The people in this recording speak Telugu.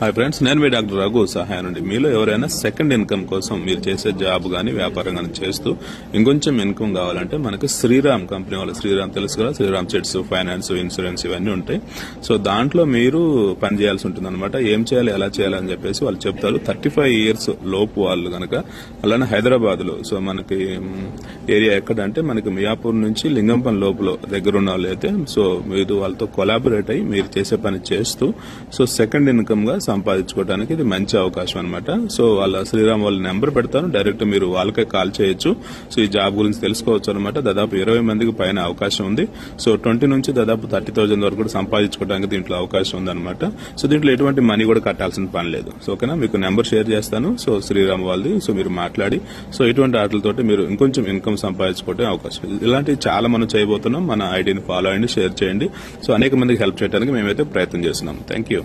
హాయ్ ఫ్రెండ్స్, నేను మీ డాక్టర్ రఘు సహాయం నుండి. మీలో ఎవరైనా సెకండ్ ఇన్కమ్ కోసం మీరు చేసే జాబ్ గానీ వ్యాపారం గానీ చేస్తూ ఇంకొంచెం ఇన్కమ్ కావాలంటే మనకి శ్రీరామ్ కంపెనీ వాళ్ళు, శ్రీరామ్ తెలుసు కదా, శ్రీరామ్ చిట్స్, ఫైనాన్స్, ఇన్సూరెన్స్ ఇవన్నీ ఉంటాయి. సో దాంట్లో మీరు పని చేయాల్సి ఉంటుంది అనమాట. ఏం చేయాలి, ఎలా చేయాలి అని చెప్పేసి వాళ్ళు చెప్తారు. 35 years లోపు వాళ్ళు కనుక. అలానే హైదరాబాద్ లో, సో మనకి ఏరియా ఎక్కడంటే మనకి మియాపూర్ నుంచి లింగంపల్లి లోపల దగ్గర ఉన్న వాళ్ళు అయితే, సో మీరు వాళ్ళతో కొలాబరేట్ అయ్యి మీరు చేసే పని చేస్తూ సో సెకండ్ ఇన్కమ్ గా సంపాదించుకోవడానికి ఇది మంచి అవకాశం అనమాట. సో వాళ్ళ శ్రీరామ్ వాళ్ళ నెంబర్ పెడతాను, డైరెక్ట్ మీరు వాళ్ళకే కాల్ చేయొచ్చు. సో ఈ జాబ్ గురించి తెలుసుకోవచ్చు అనమాట. దాదాపు 20 మందికి పైన అవకాశం ఉంది. సో 20 నుంచి దాదాపు 30,000 వరకు కూడా సంపాదించుకోవడానికి దీంట్లో అవకాశం ఉందన్నమాట. సో దీంట్లో ఎటువంటి మనీ కూడా కట్టాల్సిన పని లేదు. సో ఓకేనా, మీకు నెంబర్ షేర్ చేస్తాను. సో శ్రీరామ్ వాళ్ళది. సో మీరు మాట్లాడి సో ఇటువంటి ఆటలతోటి మీరు ఇంకొంచెం ఇన్కమ్ సంపాదించుకోవడం అవకాశం. ఇలాంటివి చాలా మనం చేయబోతున్నాం. మన ఐడిని ఫాలో అయ్యండి, షేర్ చేయండి. సో అనేక మందికి హెల్ప్ చేయడానికి మేమైతే ప్రయత్నం చేస్తున్నాం. Thank you.